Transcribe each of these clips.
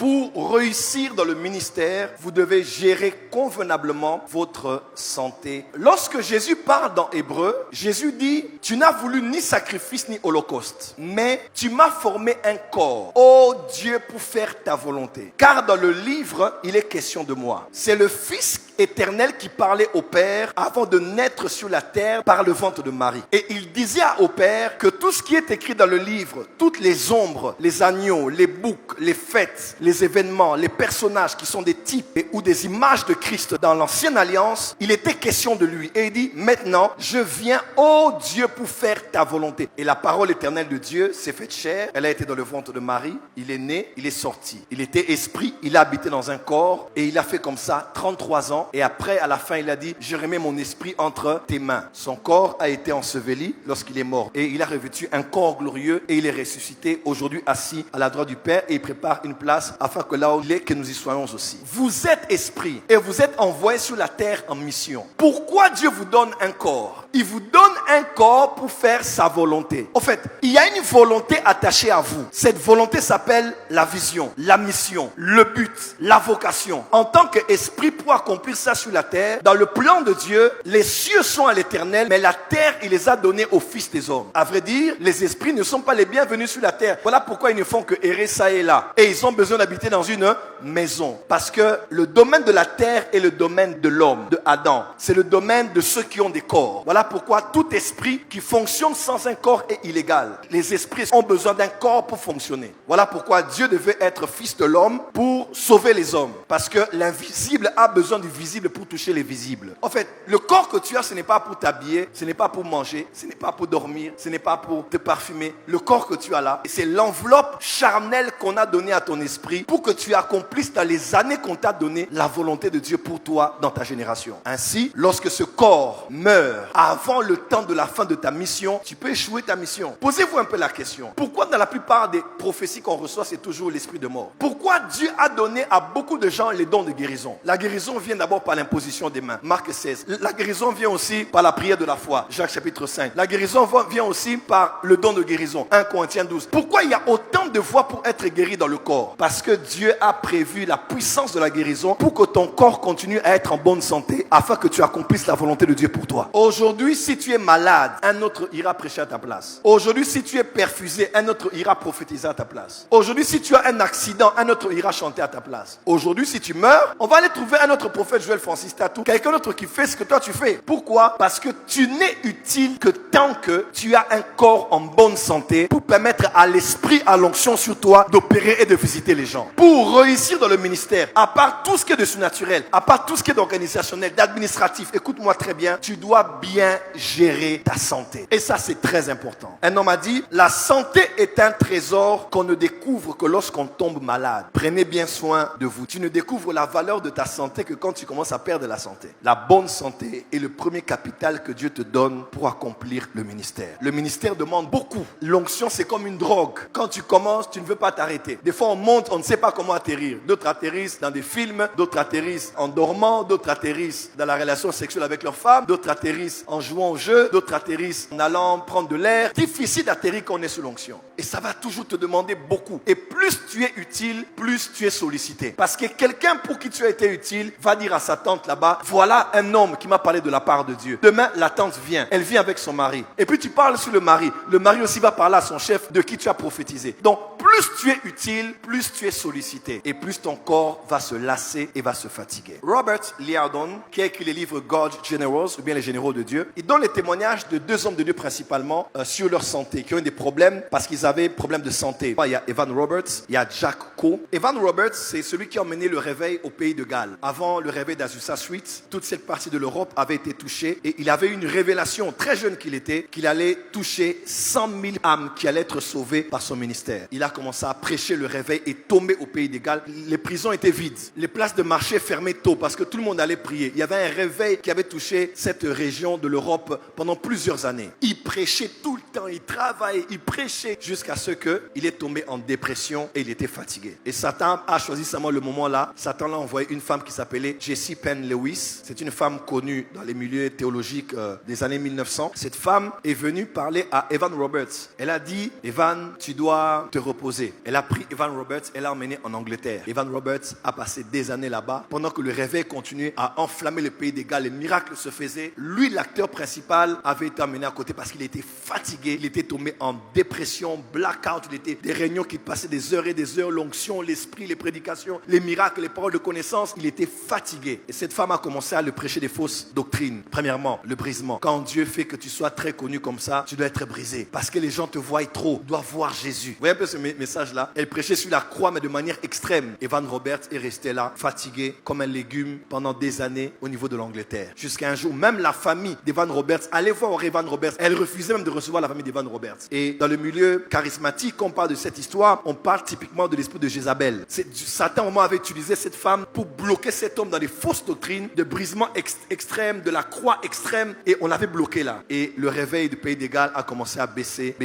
Pour réussir dans le ministère, vous devez gérer convenablement votre santé. Lorsque Jésus parle dans Hébreu, Jésus dit, tu n'as voulu ni sacrifice ni holocauste, mais tu m'as formé un corps, ô Dieu, pour faire ta volonté. Car dans le livre, il est question de moi. C'est le Fils éternel qui parlait au Père avant de naître sur la terre par le ventre de Marie. Et il disait au Père que tout ce qui est écrit dans le livre, toutes les ombres, les agneaux, les boucs, les fêtes, les événements, les personnages qui sont des types ou des images de Christ dans l'ancienne alliance, il était question de lui. Et il dit, maintenant, je viens, ô Dieu, pour faire ta volonté. Et la parole éternelle de Dieu s'est faite chair. Elle a été dans le ventre de Marie. Il est né, il est sorti. Il était esprit, il a habité dans un corps et il a fait comme ça 33 ans. Et après, à la fin, il a dit, je remets mon esprit entre tes mains. Son corps a été enseveli lorsqu'il est mort. Et il a revêtu un corps glorieux et il est ressuscité aujourd'hui assis à la droite du Père et il prépare une place afin que là où il est, que nous y soyons aussi. Vous êtes esprit et vous êtes envoyé sur la terre en mission. Pourquoi Dieu vous donne un corps? Il vous donne un corps pour faire sa volonté. En fait, il y a une volonté attachée à vous. Cette volonté s'appelle la vision, la mission, le but, la vocation. En tant qu'esprit, pour accomplir ça sur la terre, dans le plan de Dieu, les cieux sont à l'éternel, mais la terre, il les a donnés aux fils des hommes. À vrai dire, les esprits ne sont pas les bienvenus sur la terre. Voilà pourquoi ils ne font que errer ça et là. Et ils ont besoin d'habiter dans une maison. Parce que le domaine de la terre est le domaine de l'homme, de Adam. C'est le domaine de ceux qui ont des corps. Voilà pourquoi tout esprit qui fonctionne sans un corps est illégal. Les esprits ont besoin d'un corps pour fonctionner. Voilà pourquoi Dieu devait être fils de l'homme pour sauver les hommes. Parce que l'invisible a besoin du visible pour toucher les visibles. En fait, le corps que tu as, ce n'est pas pour t'habiller, ce n'est pas pour manger, ce n'est pas pour dormir, ce n'est pas pour te parfumer. Le corps que tu as là, c'est l'enveloppe charnelle qu'on a donnée à ton esprit pour que tu accomplisses dans les années qu'on t'a donné la volonté de Dieu pour toi dans ta génération. Ainsi, lorsque ce corps meurt avant le temps de la fin de ta mission, tu peux échouer ta mission. Posez-vous un peu la question. Pourquoi dans la plupart des prophéties qu'on reçoit, c'est toujours l'esprit de mort? Pourquoi Dieu a donné à beaucoup de gens les dons de guérison? La guérison vient d'abord par l'imposition des mains. Marc 16. La guérison vient aussi par la prière de la foi. Jacques chapitre 5. La guérison vient aussi par le don de guérison. 1 Corinthiens 12. Pourquoi il y a autant de voies pour être guéri dans le corps? Parce que Dieu a prévu la puissance de la guérison pour que ton corps continue à être en bonne santé afin que tu accomplisses la volonté de Dieu pour toi. Aujourd'hui, si tu es malade, un autre ira prêcher à ta place. Aujourd'hui, si tu es perfusé, un autre ira prophétiser à ta place. Aujourd'hui, si tu as un accident, un autre ira chanter à ta place. Aujourd'hui, si tu meurs, on va aller trouver un autre prophète, Joël Francis Tatou, quelqu'un d'autre qui fait ce que toi tu fais. Pourquoi? Parce que tu n'es utile que tant que tu as un corps en bonne santé pour permettre à l'esprit, à l'onction sur toi d'opérer et de visiter les gens. Pour réussir dans le ministère, à part tout ce qui est de surnaturel, à part tout ce qui est d'organisationnel, d'administratif, écoute-moi très bien, tu dois bien gérer ta santé. Et ça, c'est très important. Un homme a dit, la santé est un trésor qu'on ne découvre que lorsqu'on tombe malade. Prenez bien soin de vous. Tu ne découvres la valeur de ta santé que quand tu commences à perdre la santé. La bonne santé est le premier capital que Dieu te donne pour accomplir le ministère. Le ministère demande beaucoup. L'onction, c'est comme une drogue. Quand tu commences, tu ne veux pas t'arrêter. Des fois, on monte, on ne sait pas comment atterrir. D'autres atterrissent dans des films, d'autres atterrissent en dormant, d'autres atterrissent dans la relation sexuelle avec leur femme, d'autres atterrissent en jouant au jeu, d'autres atterrissent en allant prendre de l'air. Difficile d'atterrir quand on est sous l'onction. Et ça va toujours te demander beaucoup. Et plus tu es utile, plus tu es sollicité. Parce que quelqu'un pour qui tu as été utile va dire à sa tante là-bas, voilà un homme qui m'a parlé de la part de Dieu. Demain, la tante vient. Elle vient avec son mari. Et puis tu parles sur le mari. Le mari aussi va parler à son chef de qui tu as prophétisé. Donc, plus tu es utile, plus tu es sollicité. Et plus ton corps va se lasser et va se fatiguer. Robert Liardon, qui a écrit les livres God Generals, ou bien les généraux de Dieu, il donne les témoignages de deux hommes de Dieu principalement sur leur santé, qui ont eu des problèmes parce qu'ils avaient des problèmes de santé. Il y a Evan Roberts, il y a Jack Coe. Evan Roberts, c'est celui qui a emmené le réveil au pays de Galles. Avant le réveil d'Azusa Street, toute cette partie de l'Europe avait été touchée et il avait une révélation, très jeune qu'il était, qu'il allait toucher 100 000 âmes qui allaient être sauvées par son ministère. Il a commencé à prêcher le réveil et tomber au pays de Galles. Les prisons étaient vides, les places de marché fermées tôt parce que tout le monde allait prier. Il y avait un réveil qui avait touché cette région de l'Europe pendant plusieurs années. Il prêchait tout le temps temps, il travaillait, il prêchait jusqu'à ce qu'il est tombé en dépression et il était fatigué. Et Satan a choisi seulement le moment là. Satan l'a envoyé une femme qui s'appelait Jessie Penn Lewis. C'est une femme connue dans les milieux théologiques des années 1900. Cette femme est venue parler à Evan Roberts. Elle a dit, Evan, tu dois te reposer. Elle a pris Evan Roberts, elle l'a emmené en Angleterre. Evan Roberts a passé des années là-bas. Pendant que le réveil continuait à enflammer le pays des Galles, les miracles se faisaient. Lui, l'acteur principal, avait été amené à côté parce qu'il était fatigué. Il était tombé en dépression, blackout. Il était des réunions qui passaient des heures et des heures, l'onction, l'esprit, les prédications, les miracles, les paroles de connaissance. Il était fatigué. Et cette femme a commencé à lui prêcher des fausses doctrines. Premièrement, le brisement. Quand Dieu fait que tu sois très connu comme ça, tu dois être brisé. Parce que les gens te voient trop, doivent voir Jésus. Vous voyez un peu ce message-là? Elle prêchait sur la croix, mais de manière extrême. Evan Roberts est resté là, fatigué, comme un légume, pendant des années au niveau de l'Angleterre. Jusqu'à un jour, même la famille d'Evan Roberts allait voir Evan Roberts. Elle refusait même de recevoir la famille d'Evan Roberts. Et dans le milieu charismatique, quand on parle de cette histoire, on parle typiquement de l'esprit de Jézabel. Satan, au moment, avait utilisé cette femme pour bloquer cet homme dans des fausses doctrines, de brisement extrême, de la croix extrême. Et on l'avait bloqué là. Et le réveil du pays des Galles a commencé à baisser.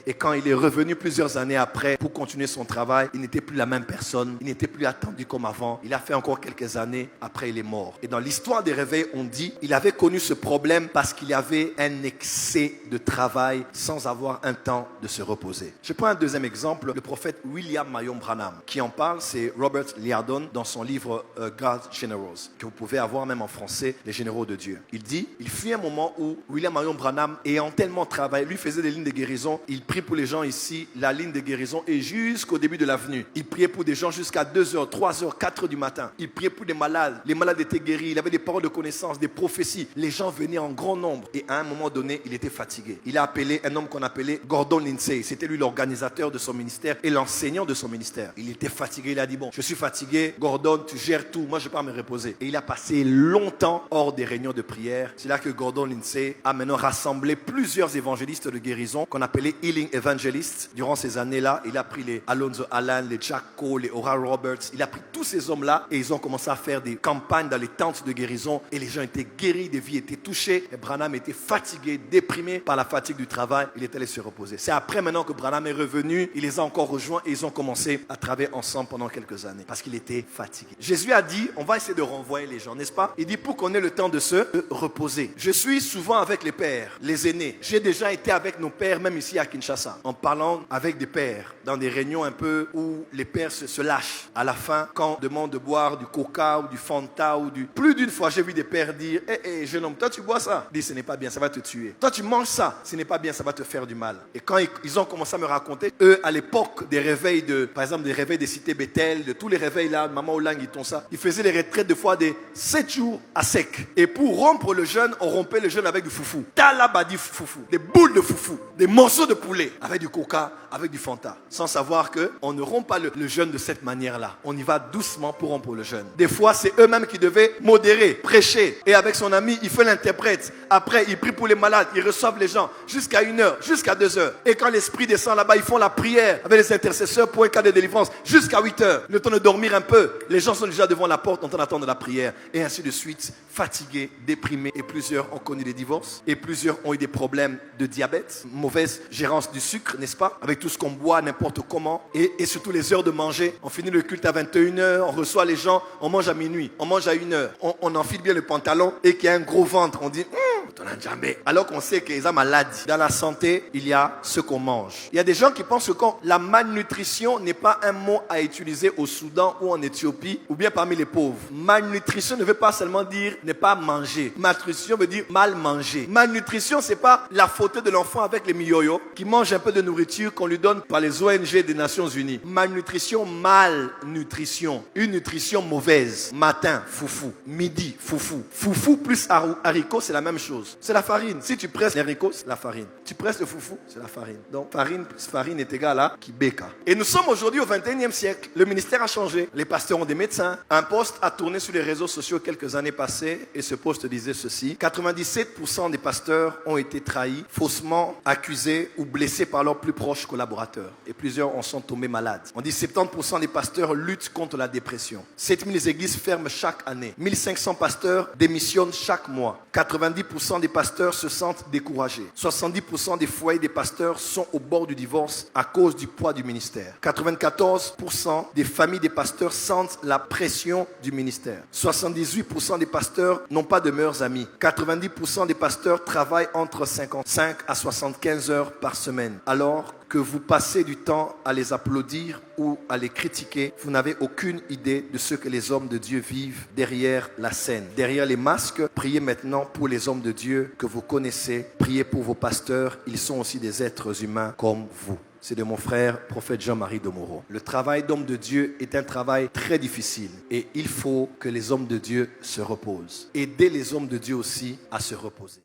Et quand il est revenu plusieurs années après pour continuer son travail, il n'était plus la même personne. Il n'était plus attendu comme avant. Il a fait encore quelques années. Après, il est mort. Et dans l'histoire des réveils, on dit il avait connu ce problème parce qu'il avait un excès de travail sans avoir un temps de se reposer. Je prends un deuxième exemple, le prophète William Marion Branham. Qui en parle, c'est Robert Liardon dans son livre God's Generals, que vous pouvez avoir même en français, Les Généraux de Dieu. Il dit, il fut un moment où William Marion Branham, ayant tellement travaillé, lui faisait des lignes de guérison, il prie pour les gens ici, la ligne de guérison, et jusqu'au début de l'avenue, il priait pour des gens jusqu'à 2h, 3h, 4h du matin. Il priait pour des malades, les malades étaient guéris, il avait des paroles de connaissance, des prophéties. Les gens venaient en grand nombre. Et à un moment donné, il était fatigué. Il a appelé un homme qu'on appelait Gordon Lindsay. C'était lui l'organisateur de son ministère et l'enseignant de son ministère. Il était fatigué. Il a dit, bon, je suis fatigué. Gordon, tu gères tout. Moi, je ne vais pas me reposer. Et il a passé longtemps hors des réunions de prière. C'est là que Gordon Lindsay a maintenant rassemblé plusieurs évangélistes de guérison qu'on appelait Healing Evangelists. Durant ces années-là, il a pris les Alonzo Allen, les Jack Cole, les Oral Roberts. Il a pris tous ces hommes-là et ils ont commencé à faire des campagnes dans les tentes de guérison. Et les gens étaient guéris, des vies étaient touchées. Et Branham était fatigué, déprimé par la fatigue du travail. Il est allé se reposer. C'est après maintenant que Branham est revenu. Il les a encore rejoints et ils ont commencé à travailler ensemble pendant quelques années parce qu'il était fatigué. Jésus a dit, on va essayer de renvoyer les gens, n'est-ce pas? Il dit pour qu'on ait le temps de se reposer. Je suis souvent avec les pères, les aînés. J'ai déjà été avec nos pères, même ici à Kinshasa, en parlant avec des pères dans des réunions un peu où les pères se lâchent. À la fin, quand on demande de boire du coca ou du Fanta ou du... Plus d'une fois, j'ai vu des pères dire, hé, jeune homme, toi tu bois ça? Il dit, ce n'est pas bien, ça va te tuer. Toi tu manges ça? Ce n'est pas bien, ça va te faire du mal. Et quand ils ont commencé à me raconter, eux, à l'époque des réveils par exemple, des réveils des cités Bethel, de tous les réveils là, Maman Oulang, ils font ça. Ils faisaient les retraites de fois des 7 jours à sec. Et pour rompre le jeûne, on rompait le jeûne avec du foufou. Talabadi foufou. Des boules de foufou. Des morceaux de poulet. Avec du coca, avec du Fanta. Sans savoir qu'on ne rompt pas le jeûne de cette manière-là. On y va doucement pour rompre le jeûne. Des fois, c'est eux-mêmes qui devaient modérer, prêcher. Et avec son ami, il fait l'interprète. Après, il prie pour les malades. Ils reçoivent les gens jusqu'à 1h, jusqu'à 2h. Et quand l'esprit descend là-bas, ils font la prière avec les intercesseurs pour un cas de délivrance jusqu'à 8h. Le temps de dormir un peu. Les gens sont déjà devant la porte en train d'attendre la prière. Et ainsi de suite, fatigués, déprimés. Et plusieurs ont connu des divorces. Et plusieurs ont eu des problèmes de diabète. Mauvaise gérance du sucre, n'est-ce pas? Avec tout ce qu'on boit n'importe comment. Et surtout les heures de manger. On finit le culte à 21h. On reçoit les gens. On mange à minuit. On mange à 1h. On enfile bien le pantalon. Et qu'il y a un gros ventre. On dit, alors qu'on sait qu'ils ont maladie. Dans la santé, il y a ce qu'on mange. Il y a des gens qui pensent que la malnutrition n'est pas un mot à utiliser au Soudan ou en Éthiopie ou bien parmi les pauvres. Malnutrition ne veut pas seulement dire ne pas manger. Malnutrition veut dire mal manger. Malnutrition, c'est pas la faute de l'enfant avec les miyoyo qui mange un peu de nourriture qu'on lui donne par les ONG des Nations Unies. Malnutrition, malnutrition. Une nutrition mauvaise. Matin, foufou. Midi, foufou. Foufou plus haricot, c'est la même chose. C'est la farine. Si tu presses les haricots, c'est la farine. Tu presses le foufou, c'est la farine. Donc, farine plus farine est égal à kibeka. Et nous sommes aujourd'hui au 21e siècle. Le ministère a changé. Les pasteurs ont des médecins. Un poste a tourné sur les réseaux sociaux quelques années passées et ce poste disait ceci. 97% des pasteurs ont été trahis, faussement accusés ou blessés par leurs plus proches collaborateurs. Et plusieurs en sont tombés malades. On dit 70% des pasteurs luttent contre la dépression. 7000 églises ferment chaque année. 1500 pasteurs démissionnent chaque mois. 90% 70% des pasteurs se sentent découragés. 70% des foyers des pasteurs sont au bord du divorce à cause du poids du ministère. 94% des familles des pasteurs sentent la pression du ministère. 78% des pasteurs n'ont pas de meilleurs amis. 90% des pasteurs travaillent entre 55 à 75 heures par semaine. Alors que vous passez du temps à les applaudir ou à les critiquer, vous n'avez aucune idée de ce que les hommes de Dieu vivent derrière la scène. Derrière les masques, priez maintenant pour les hommes de Dieu que vous connaissez. Priez pour vos pasteurs, ils sont aussi des êtres humains comme vous. C'est de mon frère, prophète Jean-Marie Domoro. Le travail d'homme de Dieu est un travail très difficile et il faut que les hommes de Dieu se reposent. Aidez les hommes de Dieu aussi à se reposer.